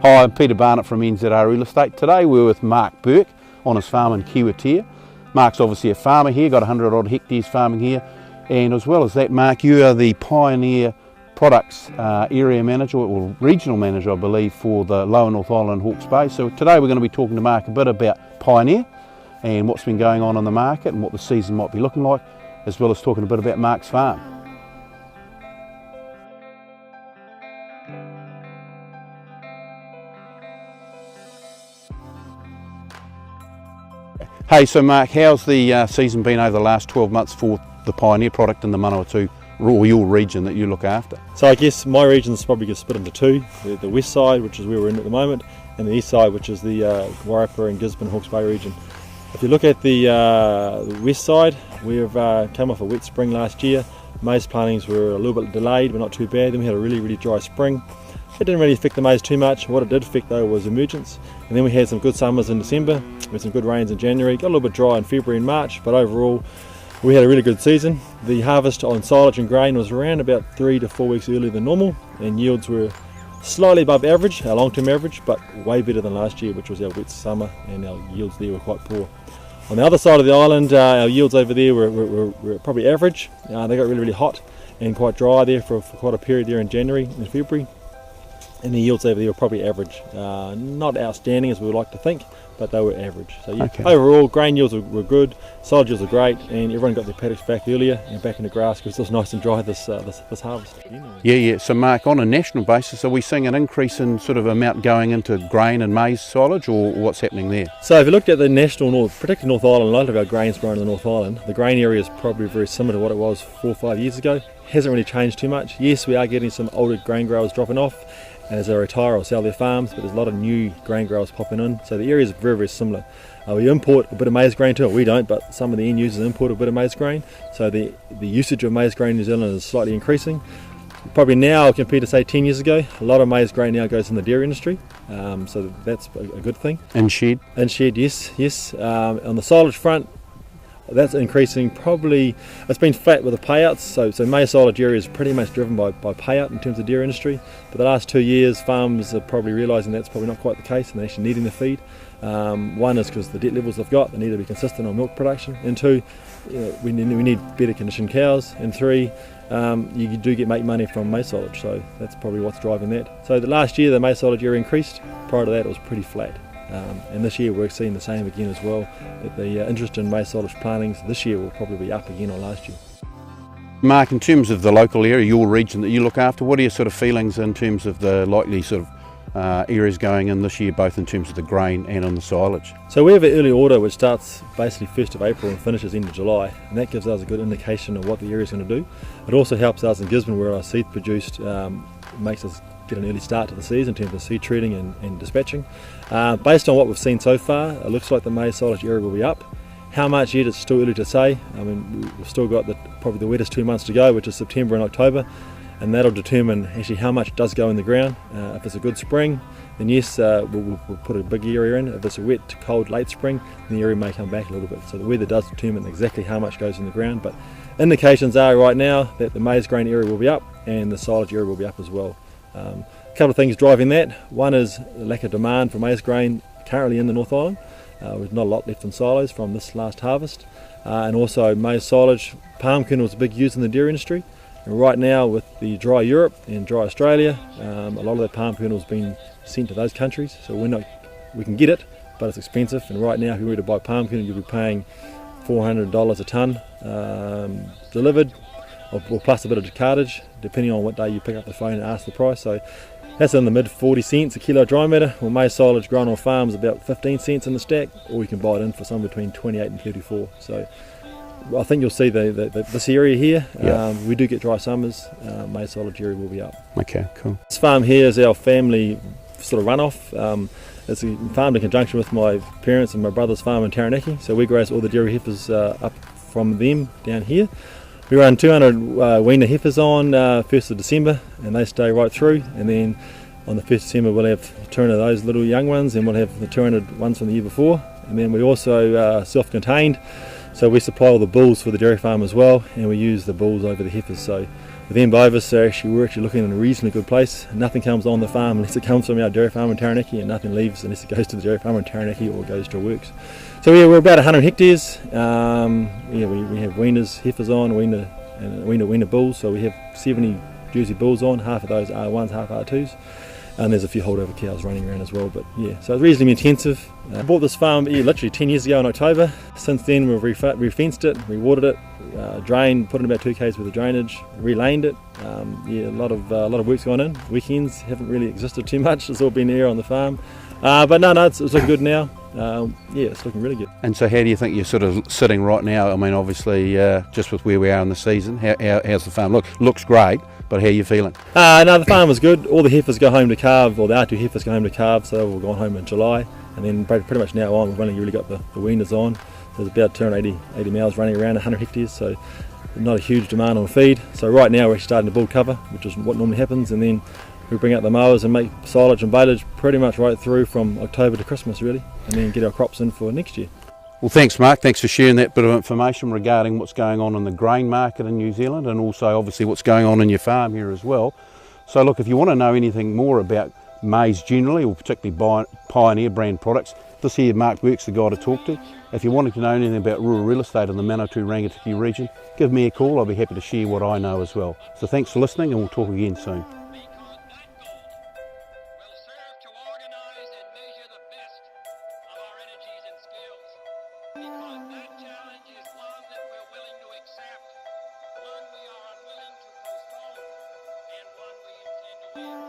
Hi, I'm Peter Barnett from NZR Real Estate. Today we're with Mark Burke on his farm in Kiwatea. Mark's obviously a farmer here, got 100 odd hectares farming here, and as well as that, Mark, you are the Pioneer Products area manager, or regional manager I believe, for the Lower North Island Hawke's Bay. So today we're going to be talking to Mark a bit about Pioneer and what's been going on in the market and what the season might be looking like, as well as talking a bit about Mark's farm. Hey, so Mark, how's the season been over the last 12 months for the Pioneer product in the Manawatu, or your region that you look after? So I guess my region's probably gets split into two, the west side, which is where we're in at the moment, and the east side, which is the Warrapa and Gisborne Hawke's Bay region. If you look at the west side, we've come off a wet spring last year. Maize plantings were a little bit delayed, but not too bad. Then we had a really dry spring. It didn't really affect the maize too much. What it did affect though was emergence. And then we had some good summers in December, with some good rains in January. Got a little bit dry in February and March, but overall we had a really good season. The harvest on silage and grain was around about 3 to 4 weeks earlier than normal, and yields were slightly above average, our long-term average, but way better than last year, which was our wet summer, and our yields there were quite poor. On the other side of the island, our yields over there were probably average. They got really hot and quite dry there for quite a period there in January and February. And the yields over there were probably average. Not outstanding as we would like to think, but they were average. So yeah, okay. Overall, grain yields were good, silage yields were great, and everyone got their paddocks back earlier and back in the grass because it was nice and dry this harvest. Yeah. So Mark, on a national basis, are we seeing an increase in sort of amount going into grain and maize silage, or what's happening there? So if you looked at the national north, particularly North Island, a lot of our grain's grown in the North Island. The grain area is probably very similar to what it was 4 or 5 years ago. Hasn't really changed too much. Yes, we are getting some older grain growers dropping off as they retire or sell their farms, but there's a lot of new grain growers popping in, so the area is very similar. We import a bit of maize grain too. We don't, but some of the end users import a bit of maize grain, so the usage of maize grain in New Zealand is slightly increasing. Probably now, compared to say 10 years ago, a lot of maize grain now goes in the dairy industry, so that's a good thing. And shed? And shed, yes. On the silage front, that's increasing. Probably it's been flat with the payouts, so maize silage area is pretty much driven by payout in terms of dairy industry. But the last 2 years, farmers are probably realising that's probably not quite the case, and they're actually needing the feed. One is because the debt levels they've got, they need to be consistent on milk production, and two, we need better conditioned cows, and three, you do make money from maize silage, so that's probably what's driving that. So the last year the maize silage area increased. Prior to that it was pretty flat. And this year we're seeing the same again as well, that the interest in maize silage plantings this year will probably be up again on last year. Mark, in terms of the local area, your region that you look after, what are your sort of feelings in terms of the likely sort of areas going in this year, both in terms of the grain and on the silage? So we have an early order which starts basically 1st of April and finishes end of July, and that gives us a good indication of what the area is going to do. It also helps us in Gisborne, where our seed produced, makes us get an early start to the season in terms of seed treating and dispatching. Based on what we've seen so far, it looks like the maize silage area will be up. How much yet, it's still early to say. I mean, we've still got probably the wettest 2 months to go, which is September and October, and that'll determine actually how much does go in the ground. If it's a good spring, then yes, we'll put a big area in. If it's a wet, cold, late spring, then the area may come back a little bit. So the weather does determine exactly how much goes in the ground, but indications are right now that the maize grain area will be up and the silage area will be up as well. A couple of things driving that. One is the lack of demand for maize grain currently in the North Island. There's not a lot left in silos from this last harvest, and also maize silage. Palm kernel is a big use in the dairy industry, and right now with the dry Europe and dry Australia, a lot of that palm kernel has been sent to those countries, so we can get it, but it's expensive, and right now if you were to buy palm kernel you'll be paying $400 a tonne delivered, or plus a bit of cartage, depending on what day you pick up the phone and ask the price. So that's in the mid 40 cents a kilo dry matter. Well, maize silage grown on farms about 15 cents in the stack, or you can buy it in for somewhere between 28 and 34. So I think you'll see this area here. We do get dry summers. Maize silage area will be up. Okay, cool. This farm here is our family sort of runoff. It's farmed in conjunction with my parents and my brother's farm in Taranaki. So we graze all the dairy heifers up from them down here. We run 200 weaner heifers on 1st of December, and they stay right through, and then on the 1st of December we'll have 200 of those little young ones, and we'll have the 200 ones from the year before, and then we also self-contained, so we supply all the bulls for the dairy farm as well, and we use the bulls over the heifers. So With them Bovis, we're actually looking in a reasonably good place. Nothing comes on the farm unless it comes from our dairy farm in Taranaki, and nothing leaves unless it goes to the dairy farm in Taranaki or goes to works. So yeah, we're about 100 hectares. We have weaners, heifers on, weaner bulls. So we have 70 Jersey bulls on. Half of those are R1s, half R2s. And there's a few holdover cows running around as well, but yeah, so it's reasonably intensive. I bought this farm literally 10 years ago in October. Since then we've refenced it, rewatered it, drained, put in about 2 k's worth of drainage, relaned it. A lot of work's gone in. Weekends haven't really existed too much, it's all been there on the farm. But no, it's looking good now. It's looking really good. And so how do you think you're sort of sitting right now? I mean, obviously, just with where we are in the season, how's the farm look? Looks great, but how are you feeling? No, the farm is good. All the heifers go home to calve, or the R2 heifers go home to calve, so they've all gone home in July. And then pretty much now on, we've only really got the weaners on. There's about 280 males running around 100 hectares, so not a huge demand on feed. So right now we're actually starting to bull cover, which is what normally happens, and then we bring out the mowers and make silage and baleage pretty much right through from October to Christmas really, and then get our crops in for next year. Well, thanks Mark, thanks for sharing that bit of information regarding what's going on in the grain market in New Zealand, and also obviously what's going on in your farm here as well. So look, if you want to know anything more about maize generally, or particularly Pioneer brand products, this here Mark Burke's the guy to talk to. If you wanted to know anything about rural real estate in the Manawatu Rangitikei region, give me a call, I'll be happy to share what I know as well. So thanks for listening, and we'll talk again soon. Because that challenge is one that we're willing to accept, one we are unwilling to postpone, and one we intend to win.